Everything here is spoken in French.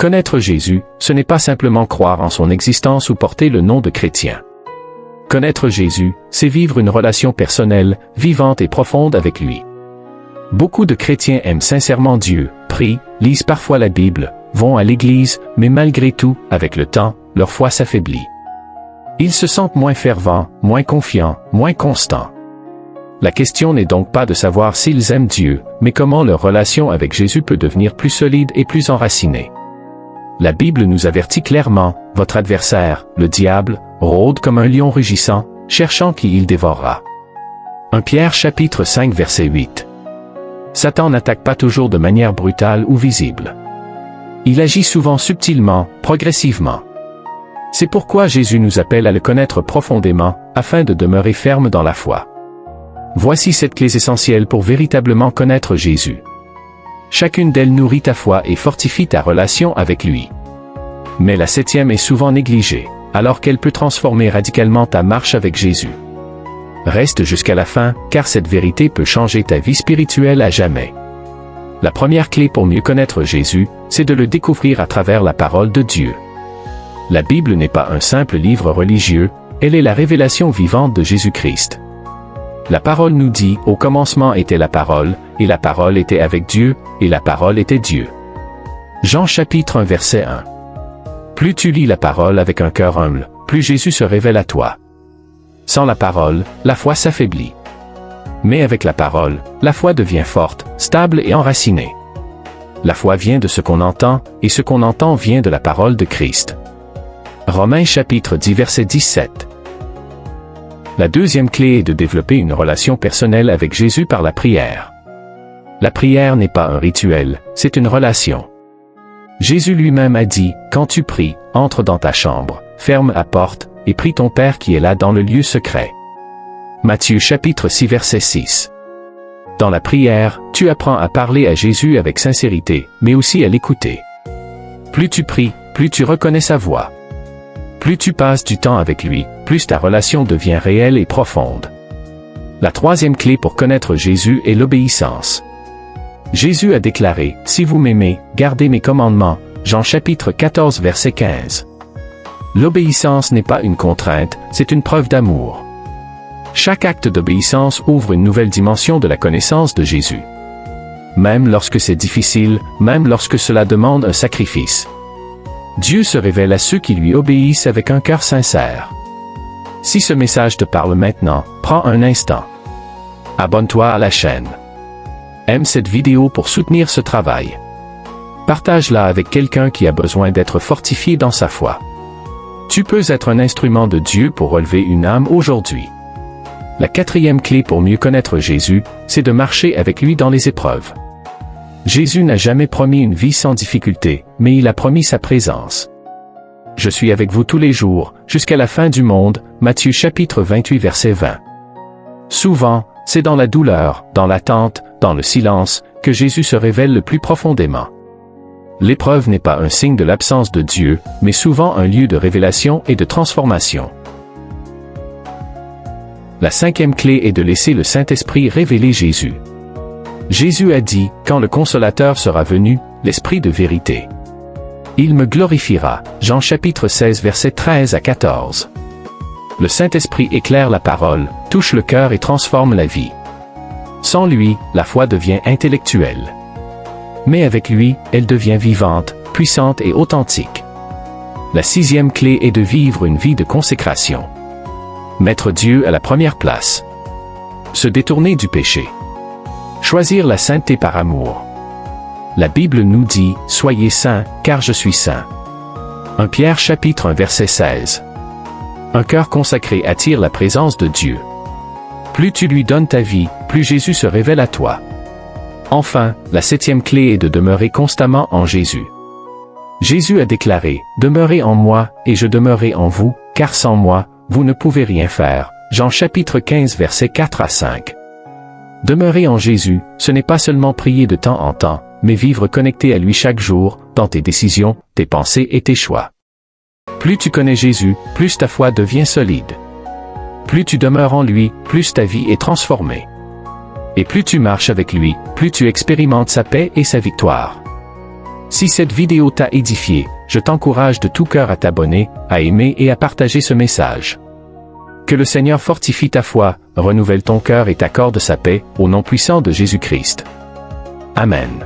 Connaître Jésus, ce n'est pas simplement croire en son existence ou porter le nom de chrétien. Connaître Jésus, c'est vivre une relation personnelle, vivante et profonde avec lui. Beaucoup de chrétiens aiment sincèrement Dieu, prient, lisent parfois la Bible, vont à l'église, mais malgré tout, avec le temps, leur foi s'affaiblit. Ils se sentent moins fervents, moins confiants, moins constants. La question n'est donc pas de savoir s'ils aiment Dieu, mais comment leur relation avec Jésus peut devenir plus solide et plus enracinée. La Bible nous avertit clairement, votre adversaire, le diable, rôde comme un lion rugissant, cherchant qui il dévorera. 1 Pierre chapitre 5 verset 8. Satan n'attaque pas toujours de manière brutale ou visible. Il agit souvent subtilement, progressivement. C'est pourquoi Jésus nous appelle à le connaître profondément, afin de demeurer ferme dans la foi. Voici 7 clés essentielles pour véritablement connaître Jésus. Chacune d'elles nourrit ta foi et fortifie ta relation avec lui. Mais la 7e est souvent négligée, alors qu'elle peut transformer radicalement ta marche avec Jésus. Reste jusqu'à la fin, car cette vérité peut changer ta vie spirituelle à jamais. La première clé pour mieux connaître Jésus, c'est de le découvrir à travers la parole de Dieu. La Bible n'est pas un simple livre religieux, elle est la révélation vivante de Jésus-Christ. La parole nous dit, au commencement était la parole, et la parole était avec Dieu, et la parole était Dieu. Jean chapitre 1 verset 1. Plus tu lis la parole avec un cœur humble, plus Jésus se révèle à toi. Sans la parole, la foi s'affaiblit. Mais avec la parole, la foi devient forte, stable et enracinée. La foi vient de ce qu'on entend, et ce qu'on entend vient de la parole de Christ. Romains chapitre 10 verset 17. La deuxième clé est de développer une relation personnelle avec Jésus par la prière. La prière n'est pas un rituel, c'est une relation. Jésus lui-même a dit, « Quand tu pries, entre dans ta chambre, ferme la porte, et prie ton Père qui est là dans le lieu secret. » Matthieu chapitre 6 verset 6. Dans la prière, tu apprends à parler à Jésus avec sincérité, mais aussi à l'écouter. Plus tu pries, plus tu reconnais sa voix. Plus tu passes du temps avec lui, plus ta relation devient réelle et profonde. La troisième clé pour connaître Jésus est l'obéissance. Jésus a déclaré, « Si vous m'aimez, gardez mes commandements. » Jean chapitre 14 verset 15. L'obéissance n'est pas une contrainte, c'est une preuve d'amour. Chaque acte d'obéissance ouvre une nouvelle dimension de la connaissance de Jésus. Même lorsque c'est difficile, même lorsque cela demande un sacrifice. Dieu se révèle à ceux qui lui obéissent avec un cœur sincère. Si ce message te parle maintenant, prends un instant. Abonne-toi à la chaîne. Aime cette vidéo pour soutenir ce travail. Partage-la avec quelqu'un qui a besoin d'être fortifié dans sa foi. Tu peux être un instrument de Dieu pour relever une âme aujourd'hui. La quatrième clé pour mieux connaître Jésus, c'est de marcher avec lui dans les épreuves. Jésus n'a jamais promis une vie sans difficulté, mais il a promis sa présence. Je suis avec vous tous les jours, jusqu'à la fin du monde, Matthieu chapitre 28 verset 20. Souvent, c'est dans la douleur, dans l'attente, dans le silence, que Jésus se révèle le plus profondément. L'épreuve n'est pas un signe de l'absence de Dieu, mais souvent un lieu de révélation et de transformation. La cinquième clé est de laisser le Saint-Esprit révéler Jésus. Jésus a dit, « Quand le Consolateur sera venu, l'Esprit de vérité. Il me glorifiera. » Jean chapitre 16 versets 13 à 14. Le Saint-Esprit éclaire la parole, touche le cœur et transforme la vie. Sans lui, la foi devient intellectuelle. Mais avec lui, elle devient vivante, puissante et authentique. La sixième clé est de vivre une vie de consécration. Mettre Dieu à la première place. Se détourner du péché. Choisir la sainteté par amour. La Bible nous dit, « Soyez saints, car je suis saint. » 1 Pierre chapitre 1 verset 16. Un cœur consacré attire la présence de Dieu. Plus tu lui donnes ta vie, plus Jésus se révèle à toi. Enfin, la septième clé est de demeurer constamment en Jésus. Jésus a déclaré, « Demeurez en moi, et je demeurerai en vous, car sans moi, vous ne pouvez rien faire. » Jean chapitre 15 versets 4 à 5. Demeurer en Jésus, ce n'est pas seulement prier de temps en temps, mais vivre connecté à lui chaque jour, dans tes décisions, tes pensées et tes choix. Plus tu connais Jésus, plus ta foi devient solide. Plus tu demeures en lui, plus ta vie est transformée. Et plus tu marches avec lui, plus tu expérimentes sa paix et sa victoire. Si cette vidéo t'a édifié, je t'encourage de tout cœur à t'abonner, à aimer et à partager ce message. Que le Seigneur fortifie ta foi, renouvelle ton cœur et t'accorde sa paix, au nom puissant de Jésus-Christ. Amen.